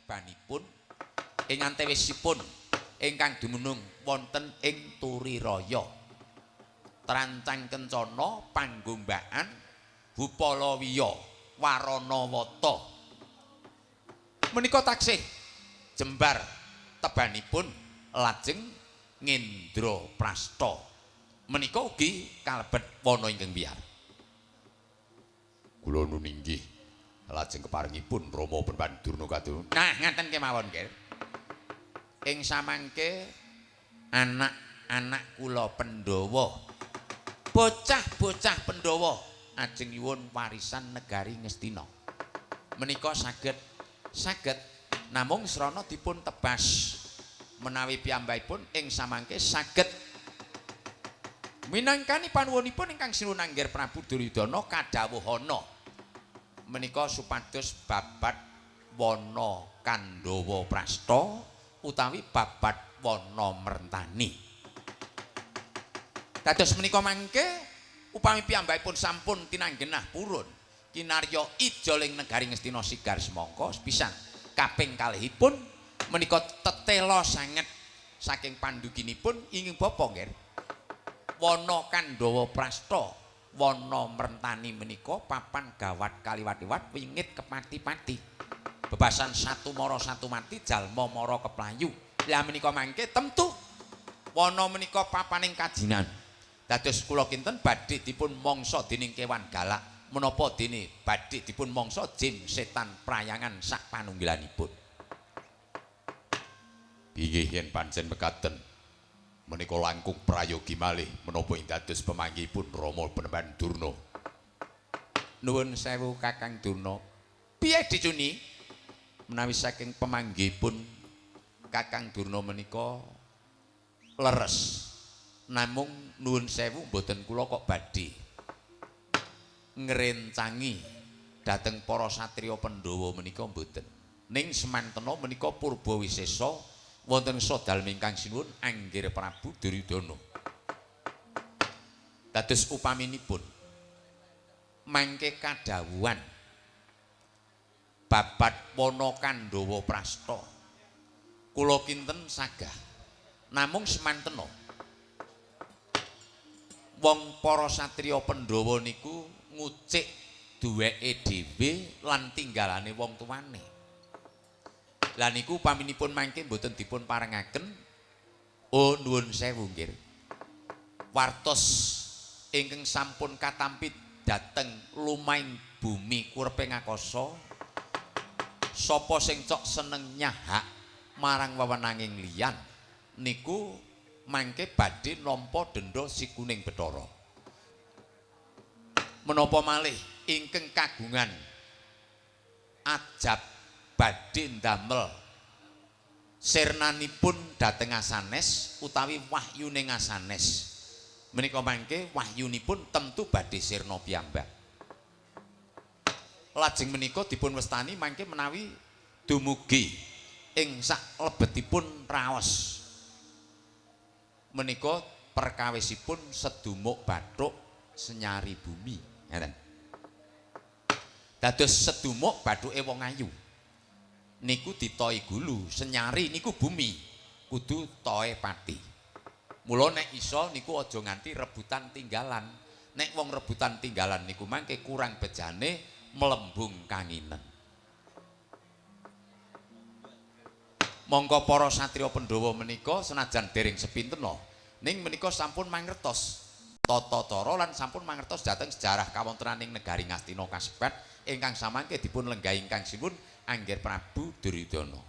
tebanipun ing antawisipun ingkang dumunung wonten ing Turiraya. Trancang kencana panggombaan Bupalawiya Waranawata. Menika taksih jembar tebanipun lajeng Ngendraprasta. Menika ugi kalebet wana ingkang wiyar. Kula nun inggih lajeng keparingipun Rama Pandurna kadung. Nah, ngaten kemawon nggih. Ing samangke anak-anak kula Pandhawa, bocah-bocah Pandhawa ajeng nyuwun warisan negari Ngastina. Menika saged namung srana dipun tebas menawi piyambakipun ing samangke saged minangkani panuwunipun ingkang sinuwun Angger Prabu Duryudana kadhawuhana menika supados babat wana Kandhawa Prasta utawi babat wana Mrentani. Dados menika mangke upami piyambakipun sampun tinanggenah purun kinarya ijoling negari Ngastina sigar semangka pisan kaping kalihipun menika tetela sanget saking panduginipun ingkang bapa nggih. Wana Kandhawa Prasta, wana Mrentani menika papan gawat kaliwat-liwat wingit kepati-pati. Bebasan satu mara satu mati jalma mara keplayu. Lah menika mangke temtu wana menika papaning kajinan. Dados kula kinten badhe dipun mangsa dening kewan galak menapa dene badhe dipun mangsa jin setan prayangan sak panunggilanipun. Inggih yen pancen mekaten menika langkung prayogi malih menapa ing dados pamanggihipun Rama Pandurna. Nuwun sewu Kakang Durna. Piye dicuni menawi saking pamanggihipun Kakang Durna menika leres. Namung nuwun sewu mboten kula kok badhe ngrencangi dhateng para satriya Pandhawa menika mboten. Ning semantena menika purba wisesa wonten sadalem ingkang sinuwun Angger Prabu Duryudana. Dados upaminipun mangke kadhawuhan babat wana Kandhawa Prasta kula kinten sagah. Namung semantena wong para satriya Pandhawa niku ngucik duweke dhewe lan tinggalane wong tuwane. Lah niku paminipun mangke mboten dipun parengaken. Oh nuwun sewu nggih. Wartos ingkang sampun katampi dhateng lumahing bumi kureping akasa. Sapa sing cok seneng nyahak marang wewenanging liyan niku mangke badhe nampa denda sikuning Bathara. Menapa malih ingkang kagungan ajab badhe ndamel sirnanipun dhateng asanes utawi wahyuning asanes. Menika mangke wahyunipun tentu badhe sirna piyambak. Lajeng menika dipun wastani mangke menawi dumugi ing sak lebetipun raos. Menika perkawisipun sedumuk bathuk senyari bumi, ngeten. Dados sedumuk bathuke wong ayu. Niku ditoi gulu, senyari niku bumi, kudu toe pati. Mula nek iso niku aja nganti rebutan tinggalan. Nek wong rebutan tinggalan niku mangke kurang bejane melembung kanginen. Monggo para satriya Pandhawa menika senajan dereng sepintena ning menika sampun mangertos tata cara lan sampun mangertos dhateng sejarah kawontenaning negari Ngastina kasebat ingkang samangke dipun lenggahi ingkang sinuwun Angger Prabu Duryudana.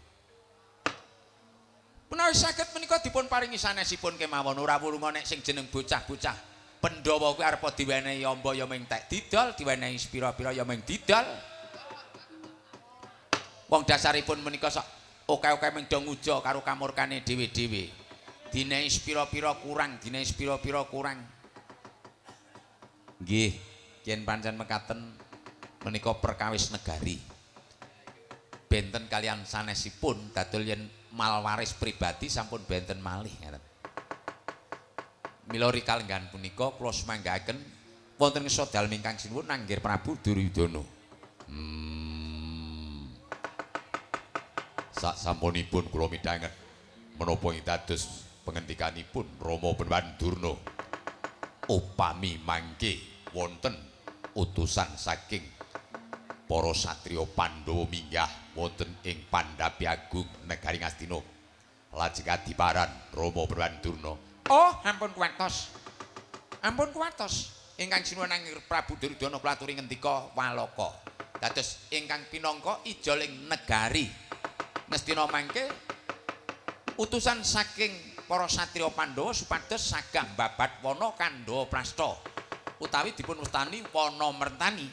Menawi saged menika dipun paringi sanesipun kemawon ora wulunga nek sing jeneng bocah-bocah Pandhawa kuwi arep diwenehi amba ya ming tek didol, diwenehi pira-pira ya ming didol. Wong dasaripun menika sak oke-oke ming do nguja karo kamurkane dhewe-dhewe. Dinehi pira-pira kurang, dinehi pira-pira kurang. Nggih, yen pancen mekaten menika perkawis negari. Benten kalian sanesipun dadul yen malwaris pribadi sampun benten malih ngeten. Mila rikalenggan punika kula sumanggaken wonten sadalem ingkang sinuwun Angger Prabu Duryudana. Sasampunipun kula midhanget menapa ing dados pengendikanipun Rama Brandurna upami mangke wonten utusan saking para satriya Pandhawa minggah wonten ing Pandhapi Agung negari Ngastina lajeng adiparan Rama Brandurna. Oh, ampun kuwatos. Ampun kuwatos. Ingkang sinuwun Prabu Duryudana kula aturi ngendika walaka. Dados ingkang pinangka ijoling negari Ngastina mangke utusan saking para satriya Pandhawa supados sagah babat wana Kandha Prasta utawi dipun wastani wana mertani.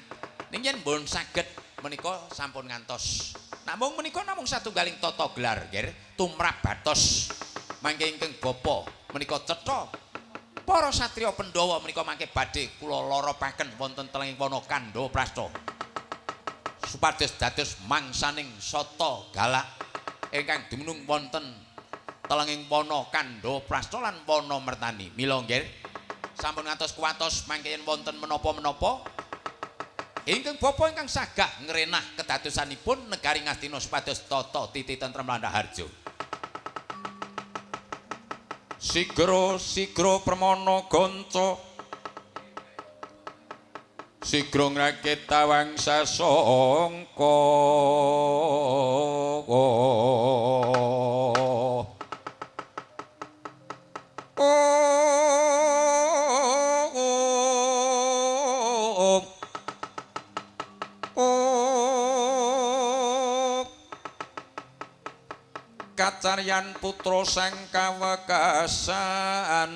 Ning yen mbon saged menika sampun ngantos. Namung menika namung satunggaling tata gelar nggih tumrap batos mangke ingkang bapa menika cetha para satriya Pandhawa menika mangke badhe kula loropaken wonten telenging wana Kandha Prasta supados dados mangsaning sata galak ingkang dumunung wonten telenging wana Kandha Prasta lan wana mertani. Mila nggih sampun ngantos kuwatos mangke yen wonten menapa-menapa ingkang bapa ingkang sagah ngrenah kedadosanipun negari Ngastina supados tata titi tentrem landhaharja. Sigra permana ganca sigra ngrakit tawang sasangka kacaryan putra sang kawekasan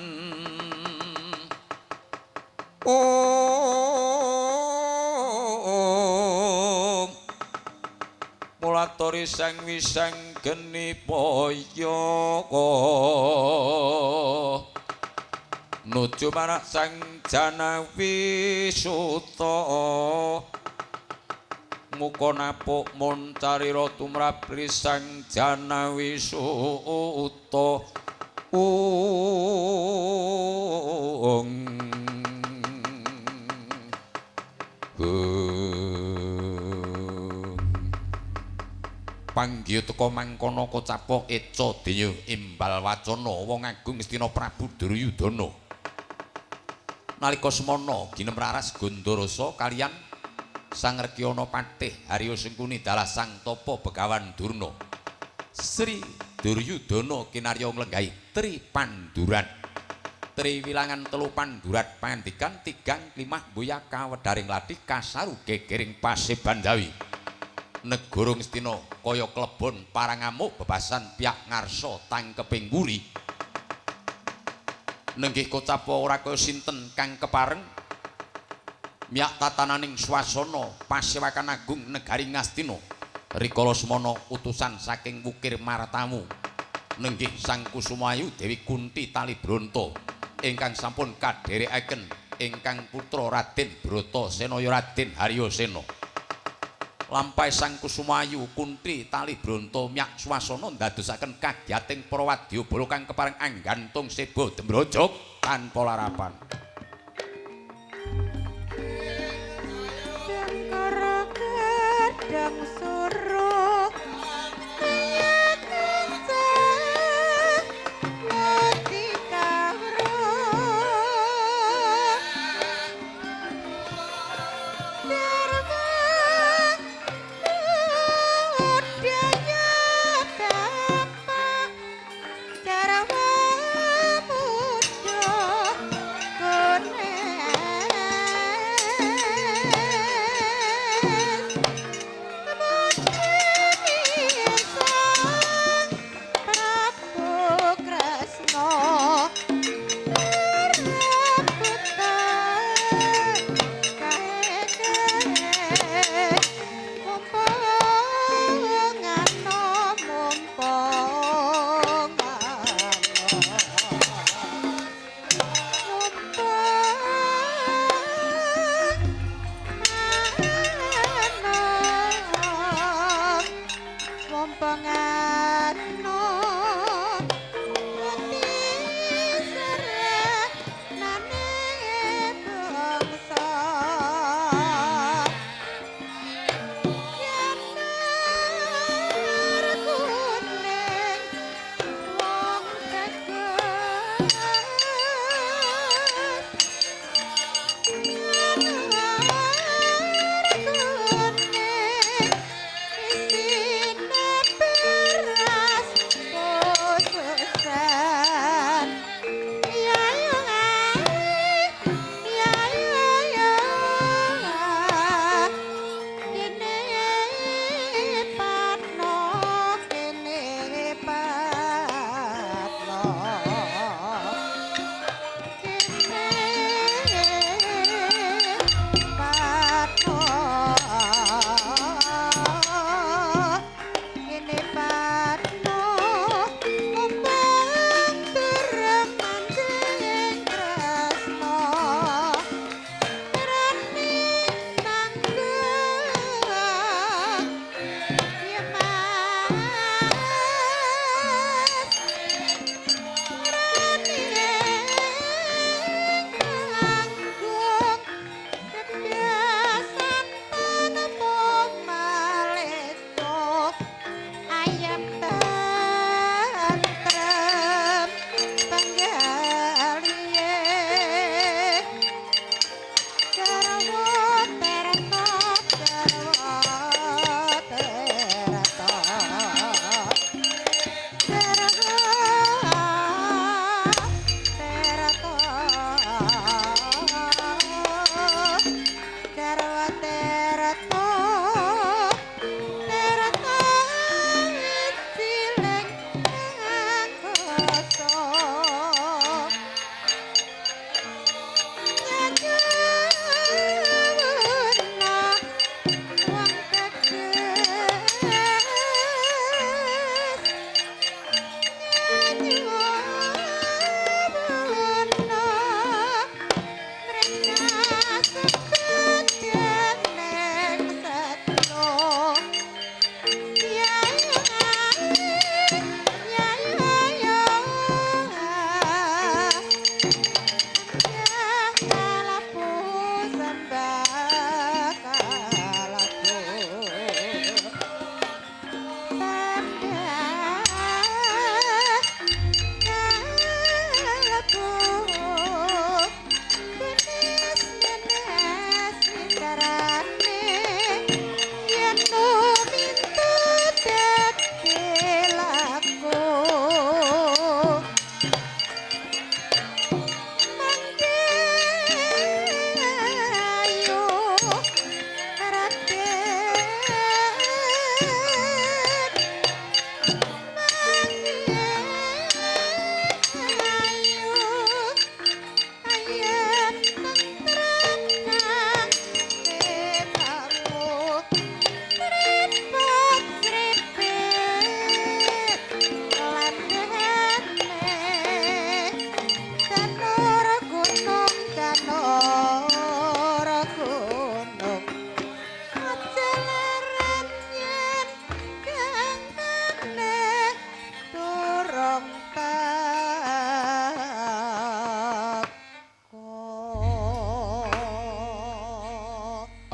mulatori sang wisang geni paya nuju marang sang Janawi Suta muka napuk mun carira tumrap risang Janawi Suta panggih teka mangkono kocapok eca denya imbal wacana wong agung Ngastina Prabu Duryudana nalika semana ginemraras Gandarasa kaliyan Sang Rekyana Patih Harya Sengkuni dalah Sang Tapa Begawan Durna Sri Duryudana kinarya nglenggahi Tri Panduran Tri wilangan telu pandurat pangandikan tigang limah boya kawedaring lati kasaru gegering Pasebandawi negara Ngastina kaya klebon parangamuk bebasan pihak ngarsa tangkeping wuri nenggih kocapa ora kaya sinten kang kepareng miyak tatananing swasana Pasewakan Agung negari Ngastina rikala semana utusan saking Wukir Martamu nenggih Sang Kusumayu Dewi Kunti Talibranta ingkang sampun kadherekaken ingkang putra Raden Bratasena ya Raden Haryasena lampahe Sang Kusumayu Kunti Talibranta miyak swasana ndadosaken kagiyating para wadyabala kang kepareng anggantung seba dembrojog tanpa larapan. Gedang suruh minyak kencang mati kawruh Dharma udanya dampak Dharma muda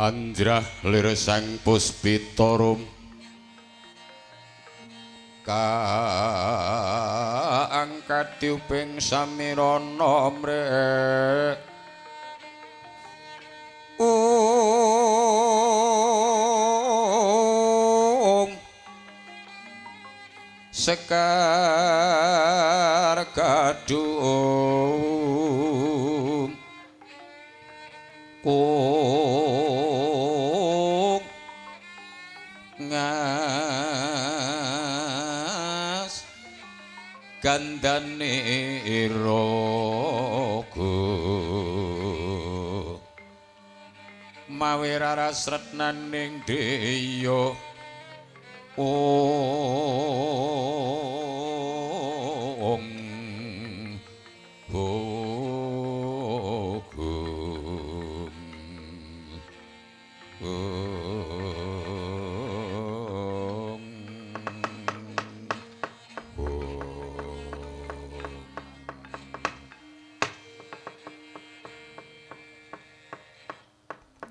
Anjrah lir sang puspitorum kaangkat tiuping samirana mrek sekar kadung kung ngas gandane iraga mawi raras retnaning deya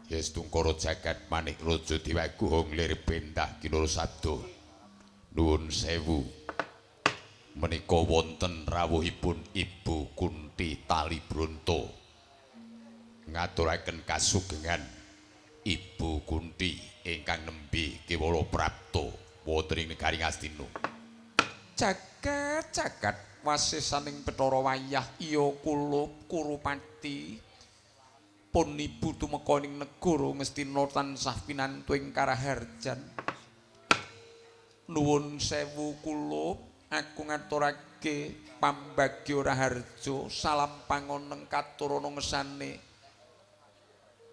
Yes tungkara jagat manik raja Dewaku hong lir bentah kinur sabda nuwun sewu menika wonten rawuhipun Ibu Kunti Talibronto ngaturaken kasugengan Ibu Kunti ingkang nembe kewala prapta wonten ing negari Ngastina jagat wasesaning Bathara Wayah iya kula Kurupati pun ibu tumeka ning negara Ngastina tansah pinantuing karaharjan nuwun sewu kula aku ngaturake pambagya raharja salam pangoneng katurana ngesane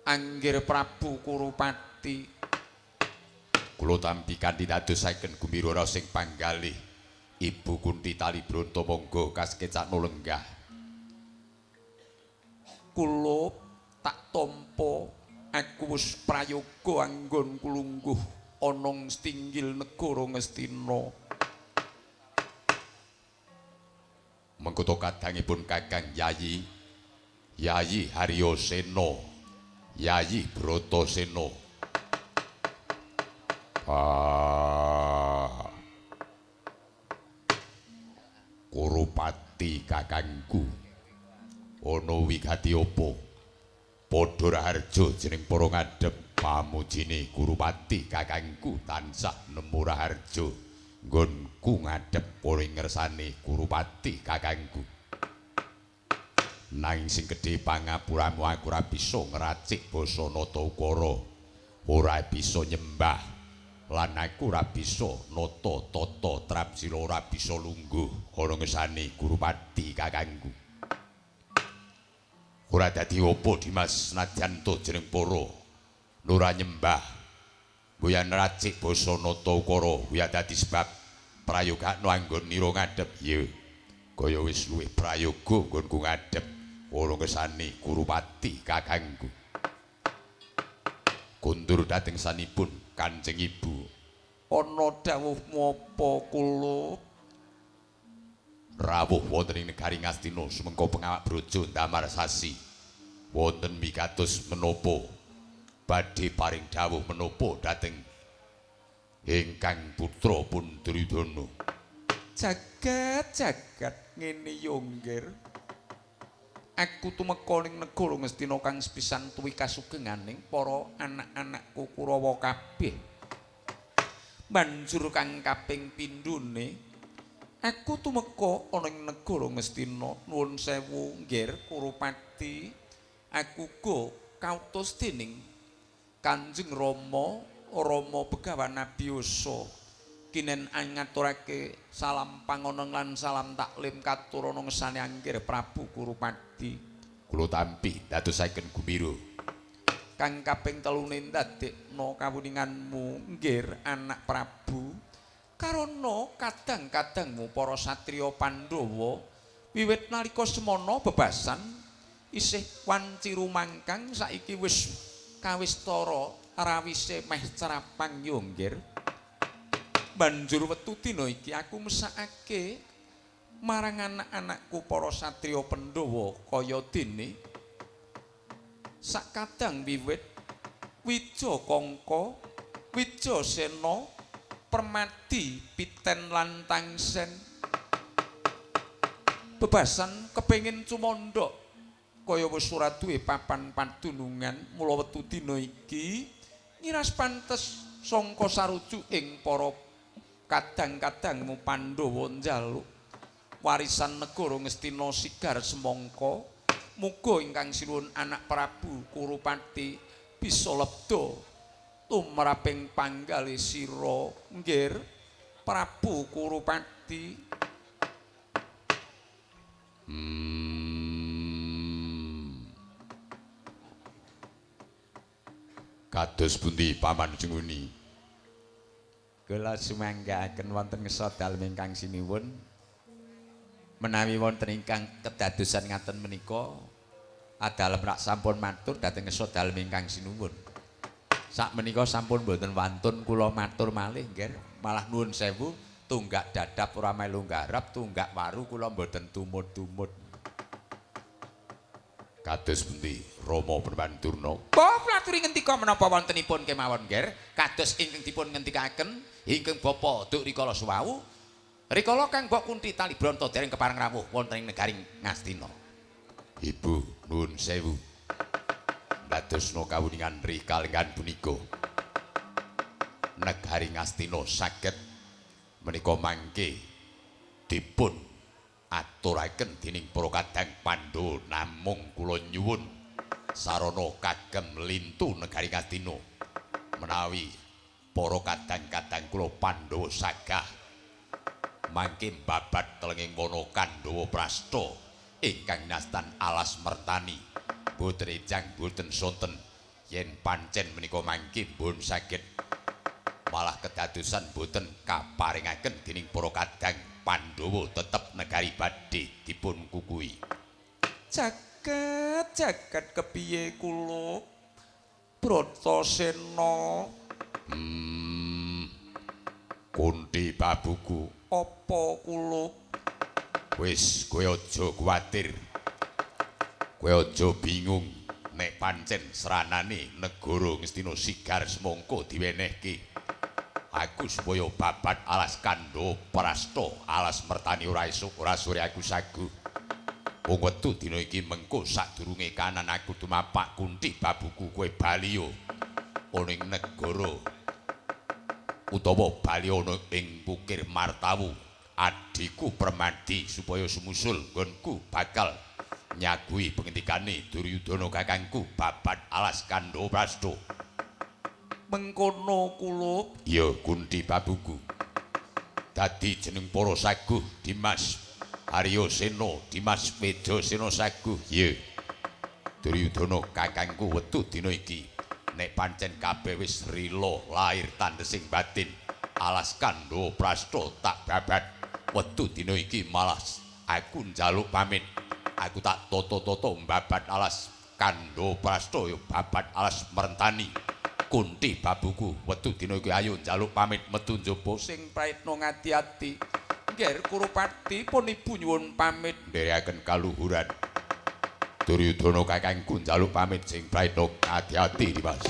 Anggir Prabu Kurupati kula tampi kanthi dadosaken gumbira sing panggalih Ibu Kunti Talibronto monggo kaskecakno lenggah kula tak tampa aku wis prayoga anggon kulungguh ana stinggil negara Ngastina mengkoto kadangipun Kakang Yayi Haryosena Yayi Bratasena Kurupati kakangku ana wigati apa padha raharja jeneng para ngadhep pamujine Kurupati kakangku tansah nemu raharja nggonku ngadhep ing ngersane Kurupati kakangku nanging sing gedhe pangapuramu aku ora bisa ngracik basa nata ukara ora bisa nyembah lan aku ora bisa nata tata trapsila ora bisa lungguh ana ngersane Kurupati kakangku ora dadi apa Dimas nadyan to jeneng para ora nyembah boyan racik basa nata ukara ya dadi sebab prayogakno anggon nira ngadhep ya kaya wis luwih prayoga nggonku ngadhep ora kesane Kurupati kakangku kundur dhateng sanipun Kanjeng Ibu ana dawuh menapa kula rawuh wonten ing negari Ngastina sumengko pengawak brojo ndamar sasi wonten mikados menapa badhe paring dawuh menapa dhateng ingkang putra pun Duryudana jagat ngene yo nggir aku tumeka ning negara Ngastina kang sepisan tuwi kasugenganing para anak-anakku Kurawa kabeh banjur kang kaping pindhone aku tumeka ana ing negara Ngastina nuwun sewu nggir Kurupati aku uga kautus dening Kanjeng Rama Begawan Abiyasa kinen ngaturake salam pangoneng lan salam taklim katurana ngesane Anggir Prabu Kurupati kula tampi dadosaken gumbira kang kaping telune ndadekno kawuninganmu nggir anak Prabu karana kadang-kadangmu para satriya Pandhawa wiwit nalika semana bebasan isih wanci rumangkang saiki wis kawistara rawise meh cerapang yo nggir banjur wektu dina iki aku mesakake marang anak-anakku para satriya Pandhawa kaya dene sakadang wiwit Wijakangka, Wijasena, Permadi, Piten lan Tangsen. Bebasan kepengin cumandha kaya wis ora duwe papan padunungan mula wektu dina iki ngiras pantes sangka sarujuk ing para kadang-kadangmu Pandhawa njaluk warisan negara Ngastina Sigar Semangka. Muga ingkang sinuwun anak Prabu Kurupati bisa lebda tumraping panggalih sira nggih Prabu Kurupati. Kados pundi paman Jenguni? Kula sumanggaaken wonten ngesa dalem ingkang sinuwun menawi wonten ingkang kedadosan ngaten menika adalem rak sampun matur dhateng ngesa dalem ingkang sinuwun. Sak menika sampun boten wantun kula matur malih nggih, malah nuwun sewu tunggak dadap ora melu nggarap, tunggak waru kula boten tumut-tumut. Kados pundi Rama Permanturna? Mbah platuri ngendika menapa wontenipun kemawon nggih, kados ingkang dipun ngendikaken ingkang Bapa Duk rikala suwau. Rikala Kang Mbok Kunti Talibranta dereng kepareng rawuh wonten ing negaring Ngastina. Ibu nuwun sewu. Dadosna kawuningan rikalengan punika. Negari Ngastina saged menika mangke dipun aturaken dening para kadang Pandhawa namung kula nyuwun sarana kagem lintu negari Ngastina menawi para kadang-kadang kula Pandhawa sagah mangke babat telenging wana Kandhawa Prasta ingkang nastan alas mertani boten ejang boten sonten yen pancen menika mangke pun saged malah kedadosan boten kaparingaken dening para kadang Pandhawa tetep negari badhe dipun kukui. Jagat kepiye kula Bratasena? Kunti babuku, Apa kula? wis kowe aja kuwatir. Kowe aja bingung nek pancen seranane negara Ngastina Sigar Semangka diwenehke. Aku supaya babat alas Kandhawa Prasta alas mertani ora esuk ora sore aku sagu. Wong wektu dina iki mengko sadurunge kanan aku tumapak Kunti babuku kowe bali yo ana ing negara utawa bali ana ing Pukir Martawu adhiku Permadi supaya sumusul nggonku bakal nyagui pengendikane Duryudana kakangku babat alas Kandhawa Prasta. Mengkono kula. Ya Kunti babuku. Dadi jeneng para saguh Dimas Aryasena, Dimas Wedasena saguh. Ya. Duryudana kakangku wetu dina iki nek pancen kabeh wis rila lahir tandesing batin alas Kandhawa Prasta tak babat. Wetu dina iki malah aku njaluk pamit. Aku tak toto-toto mbabat alas Kandhawa Prasta ya babat alas merentani. Kunti babuku wetu dina iki ayo njaluk pamit metu njaba Sing praitna ngati-ati. Nggih Kurupati pun ibu nyuwun pamit. nderekaken kaluhuran. Duryudana kakangku njaluk pamit sing praitna ati-ati Dimas.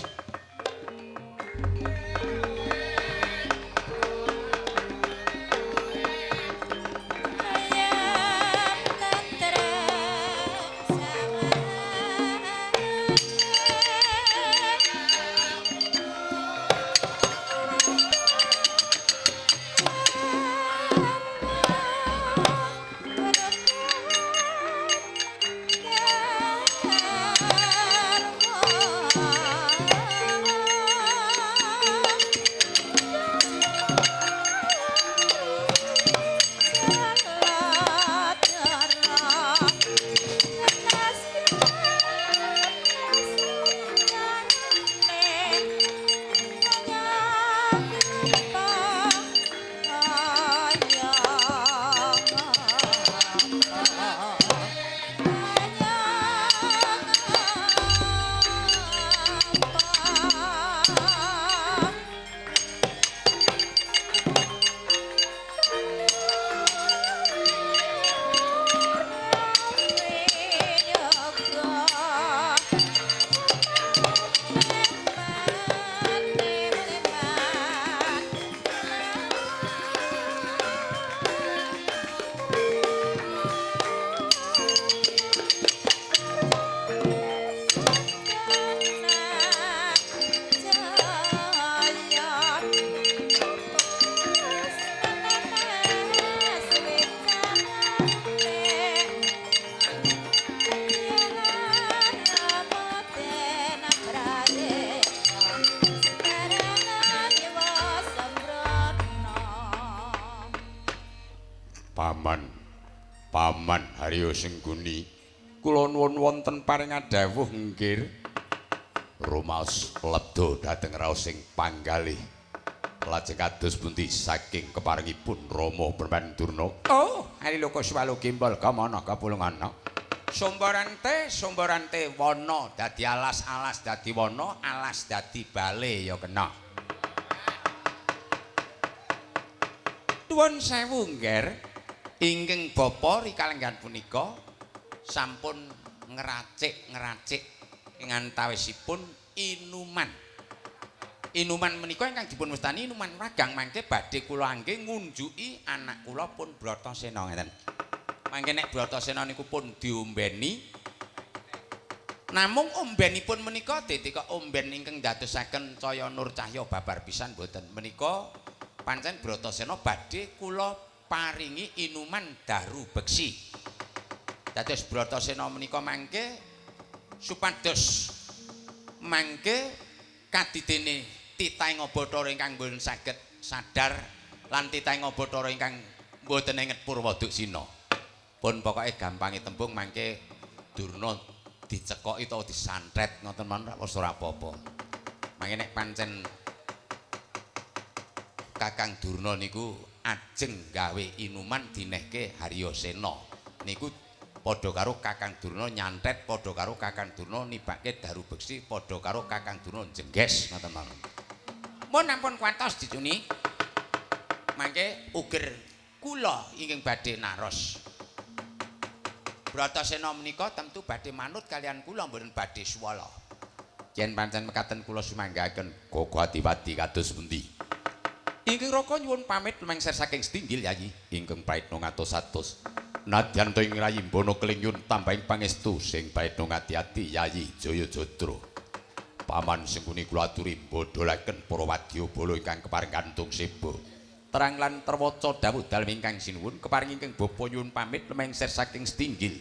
Haryo Sengguni kula nuwun wonten paring dawuh nggih rumaos lebda dhateng raos sing panggalih lajeng kados pundi saking keparingipun Rama Brahmandurna. Oh, hari loko swalu gimbal kamana kapulungana. Somborante wana dadi alas dadi wana, alas dadi bale ya kena. Nuwun sewu ngger, inggih bapa rikalenggan punika sampun ngeracik ing antawisipun inuman. Inuman menika ingkang dipun wastani inuman ragang mangke badhe kula angge ngunjuki anak kula pun Bratasena ngeten. Mangke nek Bratasena niku pun diombeni. Namung ombenipun menika detika omben ingkang dadosaken caya nur cahya babar pisan boten. Menika pancen Bratasena badhe kula paringi inuman daru beksi. Dados Bratasena menika mangke supados mangke kadidene titaing Bathara ingkang boten saged sadar lan titaing Bathara ingkang boten inget Purwaduksina. Pun pokoke gampange tembung mangke Durna dicekoki utawa disantret ngoten mawon wis ora apa-apa. Mangke nek pancen Kakang Durna niku ajeng gawe inuman dinehke Haryasena. Niku padha karo Kakang Durna nyantet, padha karo Kakang Durna nibake daru beksi, padha karo Kakang Durna jengges ngoten mawon. Mun ampun kuatos dicuni. Mangke uger kula ingkang badhe naros. Bratasena menika tentu badhe manut kalian kula mboten badhe swala. Yen pancen mekaten kula sumanggaken Gogo Adiwadi kados pundi? Inggih raka nyuwun pamit lumengser saking Stinggil Yayi. Ingkang praitna ngatos-atos. Nadyan to ing rayimbana kelingyun tambahing pangestu sing praitna ngati-ati Yayi Jayajodra. Paman Sengguni kula aturi mbodholaken para wadyabala ingkang keparing kantung seba. Terang lan terwaca dawuh dalem ingkang sinuwun keparing ingkang bapa nyuwun pamit lumengser saking Stinggil.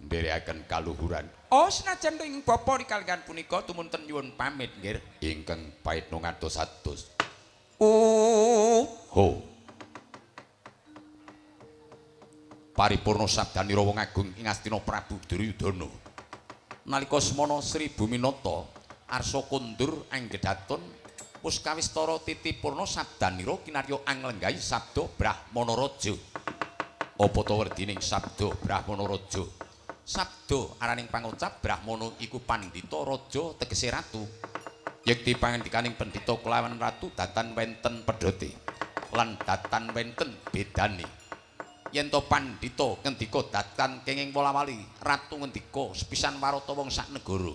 Nderekaken kaluhuran. Oh, senajan to ing bapa rikalenggan punika tumunten nyuwun pamit nggih. Ingkang paitna ngatos-atos. Ho. Paripurna sabdanira wong agung ing Astina Prabu Duryudana. Nalika semana Sri Buminata arsa kondur anggedaton Puskawistara titipurna sabdanira kinarya anglenggahi sabda Brahmana Raja. Apa ta werdining sabda Brahmana Raja? Sabda araning pangucap Brahmana iku pandhita raja tegese ratu. Yekti pangandikaning pendhita kelawan ratu datan wenten pedhote lan datan wenten bedane. Yen to pandhita ngendika datan kenging wolawali, ratu ngendika sepisan warata wong sak negara.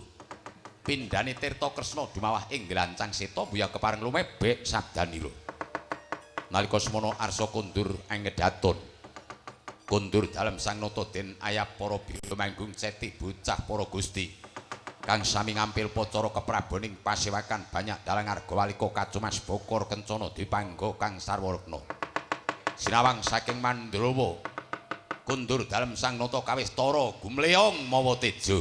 Pindhane Tirta Kresna dumawah ing glancang seta buya kepareng lumebek sabdanira. Nalika semana arsa kondur anggedaton. Kondur dalem sang nata den ayap para bimanggung ceti bocah para gusti. Kang sami ngampil pacara keprabaning pasewakan banyak dalang Argawalika Kacumas Bokor Kencana dipangga kang sarwarekna. Sinawang saking Mandrawa kondur dalem sang nata kawistara gumleong mawa teja.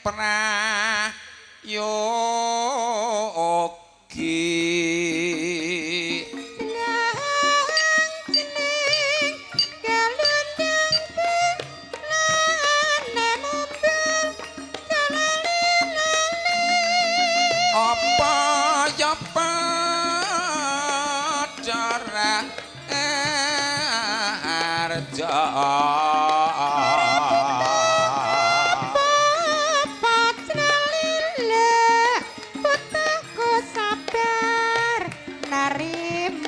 prayogi apa ya pacara arja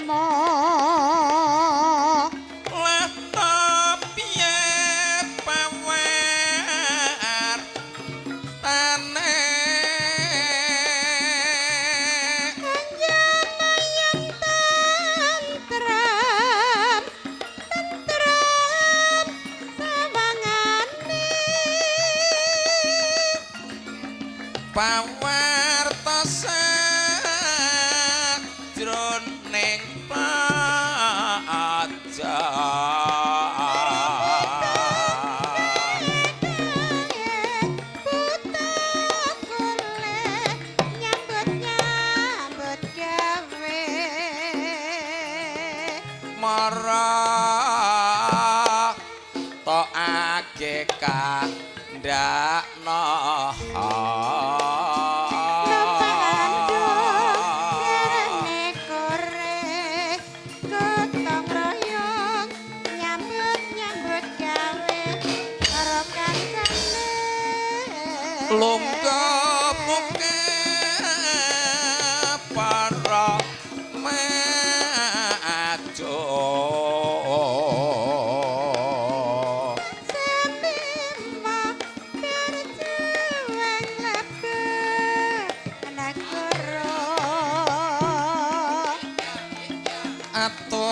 lah piye pawer taneh pawartosan jroning praja marah tokake kandakna lungguh muke para majo atur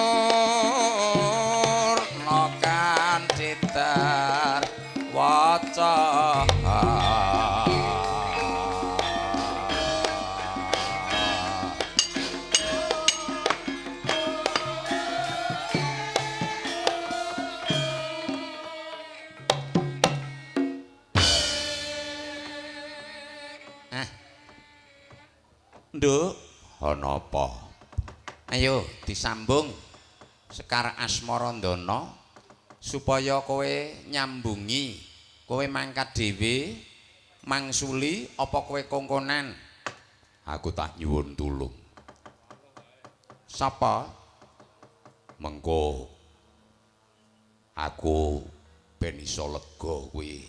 no kanthi waca Nduk, ana apa? Ayo disambung Sekar Asmarandana supaya kowe nyambungi, kowe mangkat dhewe, mangsuli apa kowe kongkonan? Aku tak nyuwun tulung. Sapa? Mengko aku ben iso lega kuwi.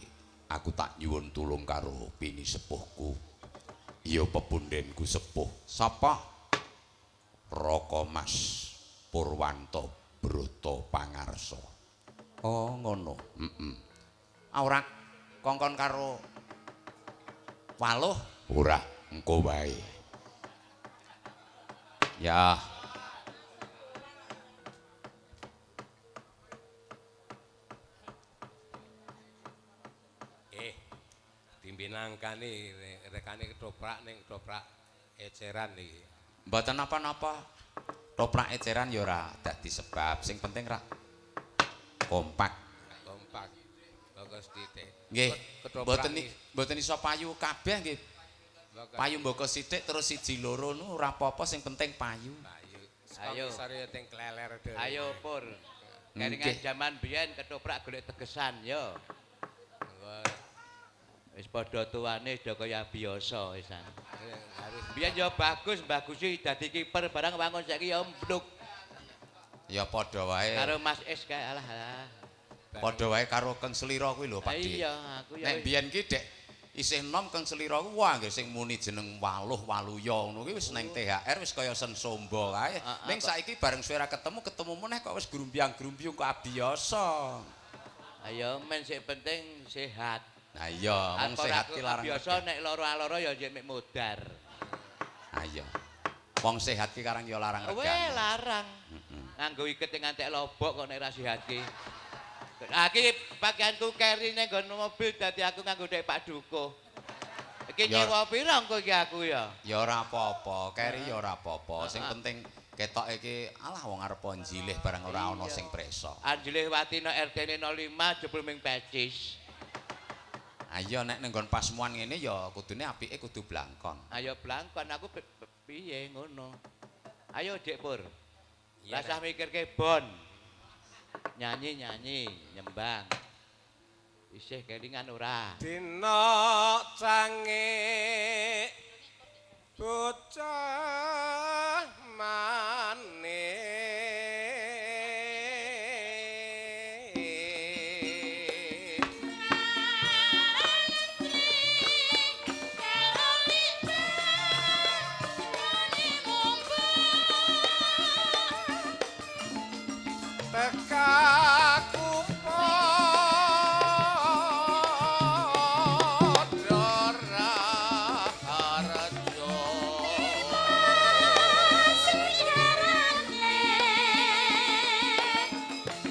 Aku tak nyuwun tulung karo pini sepuhku. Ya pepundhenku sepuh. Sapa? Raka Mas Purwanto Broto Pangarsa. Oh, ngono. Ora kongkon karo Waluh? Ora, engko wae. Ya. Dimbinangkani rekane ketoprak ning ketoprak eceran iki. Mboten napa-napa. Toprak eceran ya ora dadi sebab, sing penting rak kompak. Kompak. Bagus titik. Nggih. Mboten iso payu kabeh nggih. Payu mboko sithik terus siji loro nu ora apa-apa sing penting payu. Ayo sare teng kleler dhewe. Ayo Pur. Keringan jaman biyen ketoprak golek tegesan yo. Wis padha tuane do kaya biasa wisan. Biyen yo bagus dadi kiper barang wangun saiki yo mbluk. Ya padha wae. Karo Mas Es kae alah. Padha wae karo Keng Slira kuwi lho, Pak Dik. Iya, aku ya. Nek biyen ki Dek isih enom Keng Slira ku wah nggih sing muni jeneng Waluh Waluya ngono kuwi wis neng THR wis kaya sensomba kae. Ning saiki bareng suara ketemu meneh kok wis grumbyang-grumbyung kok biasa. Ayo men sing penting sehat. Nah iya, wong sehat ki larang. Biasa nek lara-lara ya njek mek modar. Ah iya. Wong sehat ki karang ya larang regan. Weh larang. Nganggo iket ngantek lobok kok nek ra sehat ki. Iki pakaianku carry ning nggon mobil dadi aku nganggo dek Pak Dukuh. Iki nyewa pira engko iki aku ya? Ya ora apa-apa, carry ya ora apa-apa. Sing penting ketok iki alah wong arep njilih barang ora ana sing preso. Anjlih Watina RT 05 jebul ming pecis. Ayo nek ning nggon pasmuan ngene ya kudune apike kudu blangkon. Ayo blangkon aku piye ngono. Ayo Dik Pur. Iya, Rasah mikirke bon. Nyanyi nyembang. Isih kelingan ora? Dina cange bocah tekaku padha raharjo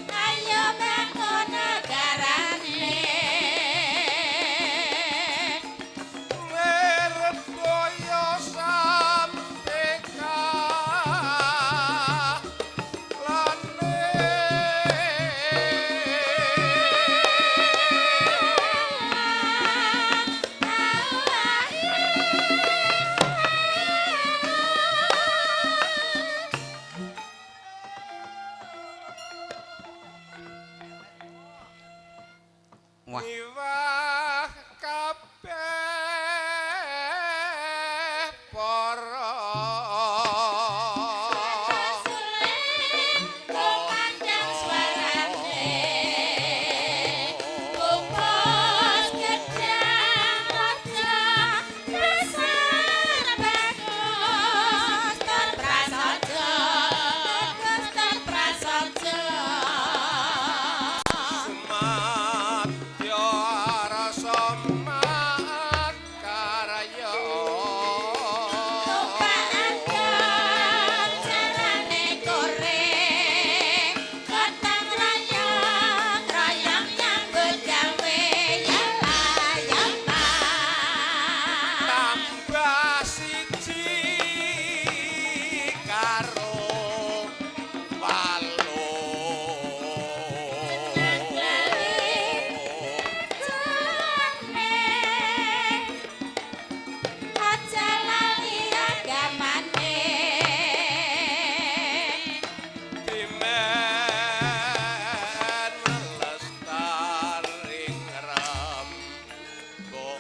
Ayo bangun negarane mertoyo sampeka Wah, Iwah kabeh para panjang suarane kumpul gedang raja besar bagus tur prasaja Sumadya rasa makarya carane goreng gotong royong nyambut gawe tambah siji karo aja lali agamane Dimen lestaring rembok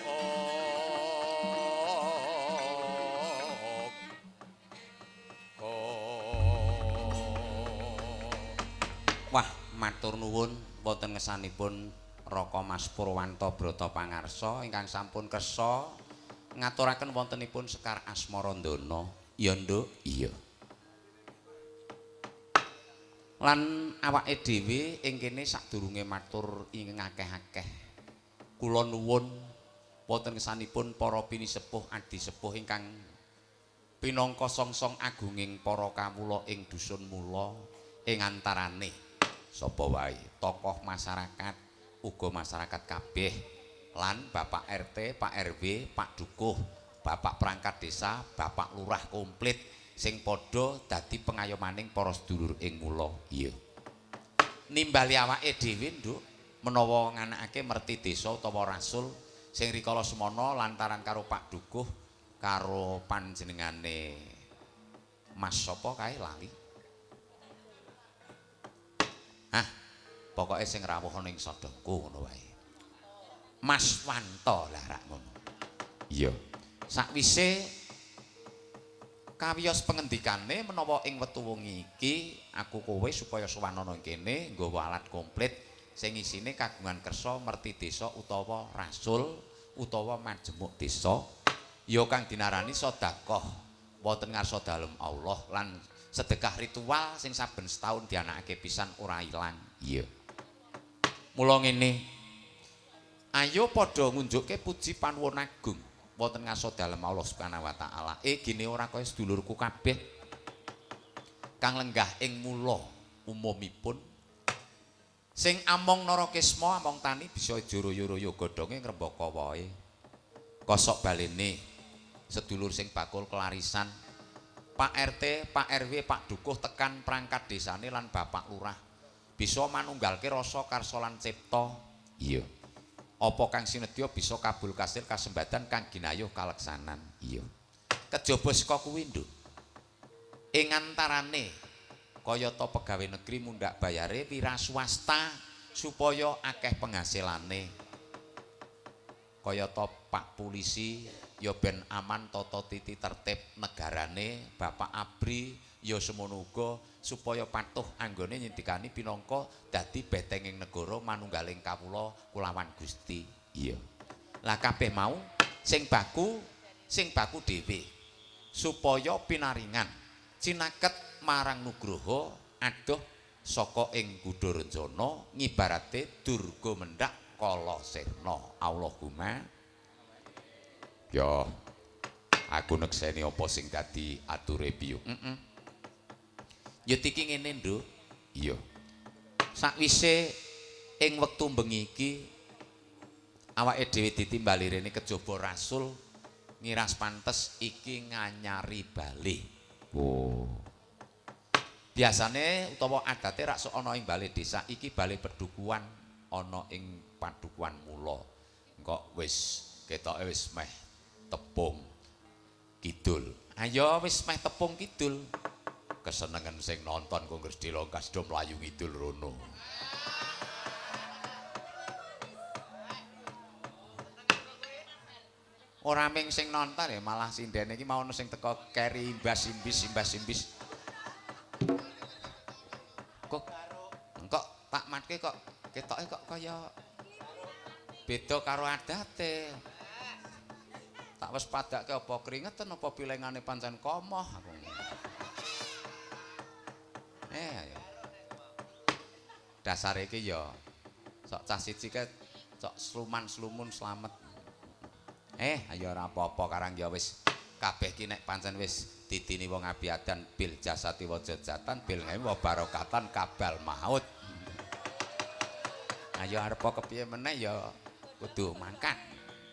wah matur nuwun wonten ngesanipun Raka Mas Purwanto Brata Pangarsa ingkang sampun kersa ngaturaken wontenipun Sekar Asmarandana. Ya, Nduk? Iya. Lan awake dhewe ing kene sadurunge matur ing akeh-akeh. Kula nuwun wonten ngesanipun para pinisepuh adi sepuh ingkang pinangka songsong agunging para kawula ing dusun mula ing antarane sapa wae tokoh masyarakat uga masyarakat kabeh lan Bapak RT, Pak RW, Pak Dukuh, Bapak perangkat desa, Bapak lurah komplit sing padha dadi pengayomaning para sedulur ing mula. Iya. Nimbali awake dhewe, Nduk, menawa nganakake merti desa utawa rasul sing rikala semana lantaran karo Pak Dukuh karo panjenengane Mas sapa kae lali. Pokoke sing rawuh ning Sodongku ngono wae. Mas Wanto lah rak ngono. Iya. Sakwise kawiyos pengendikane menawa ing wektu wengi iki aku kowe supaya sowan ana kene nggawa alat komplit sing isine kagungan kersa merti desa utawa rasul utawa majemuk desa ya kang dinarani sedekah wonten ngarsa dalem Allah lan sedekah ritual sing saben setahun dianakake pisan ora ilang. Iya. Mula ngene. Ayo padha ngunjukke puji panuwun agung wonten ngarsa dalem Allah Subhanahu wa taala. Gene ora kaya sedulurku kabeh kang lenggah ing mula umumipun sing among Narakesma among tani bisa joro-yoro godhonge ngrembaka wae. Kosok balene sedulur sing bakul kelarisan Pak RT, Pak RW, Pak Dukuh tekan perangkat desane lan Bapak Lurah bisa manunggalke rasa karsa lan cipta. Iya. Apa kang sinedya bisa kabul kasil kasembadan kang ginayuh kaleksanan. Iya. Kejaba saka kuwi, Nduk. Ing antarane kayata pegawai negeri mundhak bayare wira swasta supaya akeh penghasilane. Kayata Pak Polisi ya ben aman tata titi tertib negarane, Bapak Abri ya semono uga supaya patuh anggone nyindikani pinangka dadi betenging negara manunggaling kawula kulawan Gusti. Iya. Lah kabeh mau sing baku dhewe supaya pinaringan cinaket marang Nugroho adoh saka ing Gudarenjana ngibarate Durga Mendhak Kala Sirna. Allahumma ya aku nekseni apa sing dadi ature piye. Ya iki ngene, Nduk. Iya. Sakwise ing wektu bengi iki awake dhewe ditimbali rene kejaba rasul ngiras pantes iki nganyari bali. Oh. Biasane utawa adate rak sok ana ing bali desa iki bali pedukuhan ana ing padukuhan mula. Engko wis ketoke wis meh tepung kidul. Ayo wis meh tepung kidul. Kesenengan sing nonton Kongres Delongkas do mlayu ngidul rono. Ora ming sing nonton ya malah sindene iki mau sing teko keri imbas-imbis. Kok tak matke kok ketoke kok kaya beda karo adate. Tak wis padake apa keringetan apa pilengane pancen komoh aku. Ayo. Dasar iki ya sok cah siji ke sok sluman-slumun slamet. Ayo ora apa-apa karang ya wis kabeh ki nek pancen wis didini wong abiadan bil jasati wa jajatan bil ngemi wa barokatan kabal maut. Ayo arep kepiye meneh ya kudu mangkat.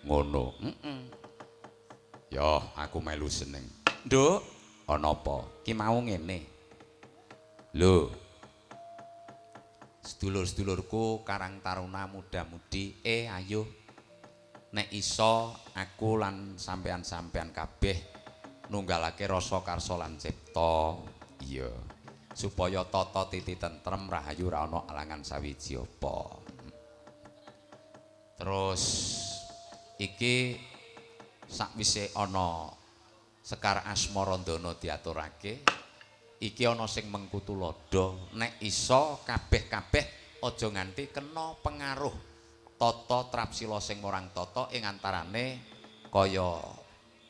Ngono. Ya aku melu seneng. Nduk, ana apa? Ki mau ngene. Lho, sedulur-sedulurku Karang Taruna muda-mudi, ayo nek iso aku lan sampean-sampean kabeh nunggalake rasa karsa lan cipta. Iya, supaya tata titi tentrem rahayu ora ana alangan sawiji apa. Terus iki sakwise ana Sekar Asmarandana diaturake iki ana sing mengku tuladha nek iso kabeh-kabeh aja nganti kena pengaruh tata trapsila sing morang tata ing antarane kaya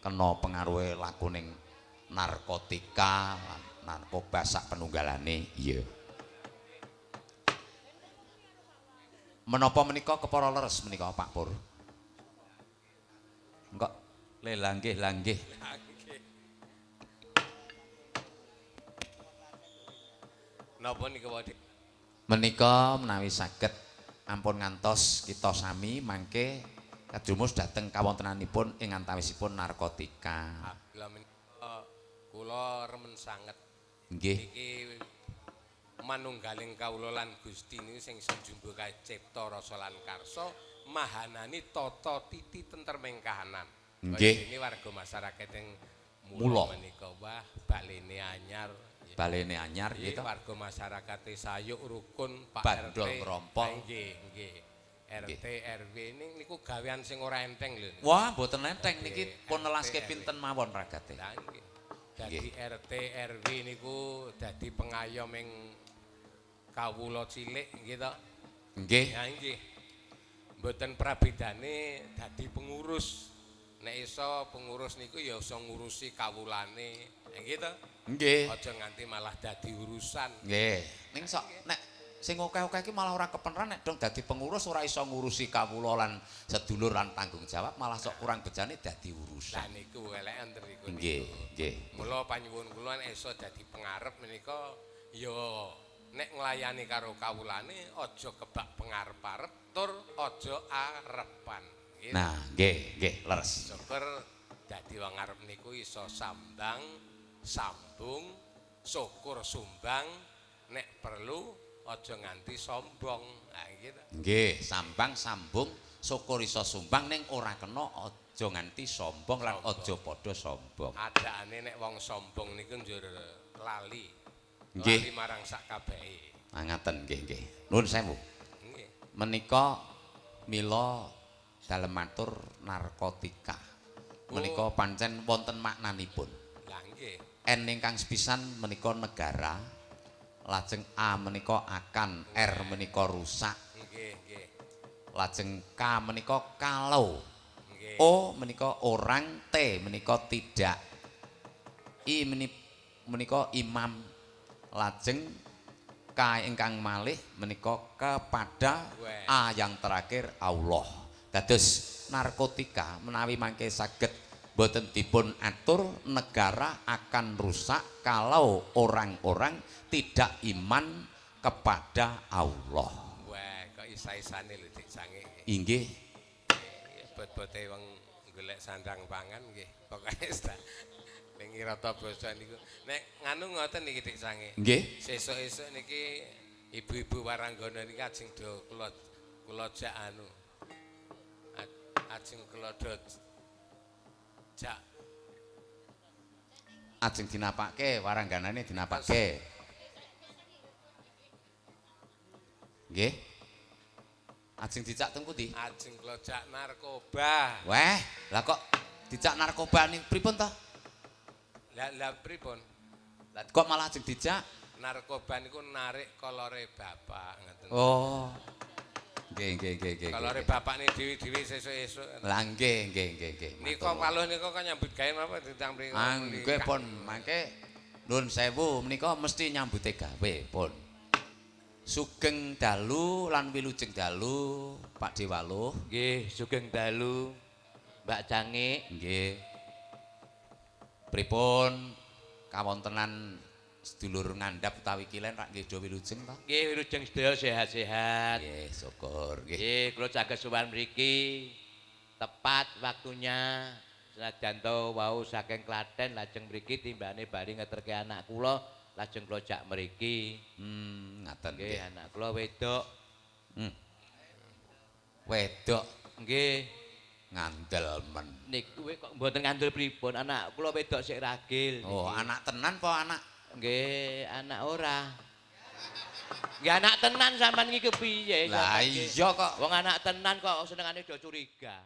kena pengaruhe lakuning narkotika lan narkoba sak penunggalane. Iya. Menapa menika kepara leres menika Pak Pur? Engko le langgih. Napa nika Pak? Menika menawi saged ampun ngantos kita sami mangke kajumus dhateng kawontenanipun ing antawisipun narkotika. Lha menika kula remen sanget. Nggih. Iki manunggaling kawula lan Gusti niku sing sejumbo kae cipta rasa lan karsa mahanani tata titi tentreming kahanan. Nggih. Ini warga masyarakat yang Mula menika wah balene anyar. balene anyar gitu. Warga masyarakat sayuk rukun Pak Bandol RT. Ngrompol. Nggih. RT RW ini niku gawean sing ora enteng lho. Wah, mboten enteng niki pun nelaske pinten mawon ragate. Lah nggih. Dadi RT RW niku dadi pengayom ing kawula cilik nggih to. Nggih. Ya nggih. Mboten prabedane dadi pengurus. Nek iso pengurus niku ya iso ngurusi kawulane. Nggih to? Nggih. Aja nganti malah dadi urusan. Nggih. Ning sok nek sing akeh-akeh iki malah ora kepeneran nek dong dadi pengurus ora iso ngurusi kawula lan sedulur lan tanggung jawab malah sok kurang bejane dadi Lah urusan. niku elekan niku. Nggih, nggih. Mula panyuwun kula nek iso dadi pengarep menika ya nek nglayani karo kawulane aja kebak pengarep-arep tur aja arepan. Gitu. Nah, nggih, leres. Syukur dadi wong arep niku iso sambang, sambung, syukur sumbang, nek perlu aja nganti sombong. Nah gitu. Nggih, sambang sambung syukur iso sumbang ning ora kena aja nganti sombong lan aja padha sombong. Adane nek wong sombong niku njur lali. Nggih. Lali marang sak kabehe. Ah ngaten nggih nggih. Nuwun sewu. Nggih. Menika mila dalem matur narkotika. Menika pancen wonten maknanipun. Lah nggih. N ingkang sepisan menika negara, lajeng A menika akan, R menika rusak, Nggih, nggih. lajeng K menika kalau, Nggih. O menika orang, T menika tidak, I menika imam, lajeng K ingkang malih menika kepada, Weh. A yang terakhir Allah. Dados narkotika menawi mangke saged boten dipun atur, negara akan rusak kalau orang-orang tidak iman kepada Allah. Wah, kok isa-isane lho Dik Sange. Inggih. Bot-bote wong golek sandang pangan nggih. Pokoke sta ning rata basa niku. Nek nganu ngoten niki Dik Sange. Nggih. Sesuk-esuk niki ibu-ibu waranggana niki ajeng do kula jak anu. Ajeng kula do jak Ajeng dinapake warangganane dinapake. Nggih. Ajeng dicak teng pundi? ajeng kula jak narkoba. Weh, lah kok dicak narkoba ning pripun to? Lah pripun? Lah kok malah ajeng dicak? Narkoba niku narik kolore bapak ngoten. Oh. Nggih nggih nggih nggih. Kolore bapakne dhewe-dhewe sesuk-esuk. Lah nggih nggih nggih nggih. Nika waluh nika kok nyambut gawe napa ditang mriki. Nggih pun mangke nuwun sewu menika mesti nyambute gawe pun. Sugeng dalu lan wilujeng dalu Pak Dewaluh. Nggih, sugeng dalu Mbak Cangik. Nggih. Pripun kawontenan sedulur ngandhap utawi kilen rak nggih do wilujeng to? Nggih, wilujeng sedaya sehat-sehat. Nggih, syukur nggih. Nggih, kula jaga sowan mriki tepat waktunya. Senajan to wau saking Klaten lajeng mriki timbane bari ngeterke anak kula lajeng kula jak mriki. Ngaten Nggih, nggih. anak kula wedok. Wedok Nggih, ngandel men. niku kok mboten ngandel pripun, anak kula wedok sik ragil. Oh, niki. anak tenan apa anak? Nggih, anak ora. Nggih anak tenan sampean iki kepiye? Lah iya kok. Wong anak tenan kok senengane do curiga.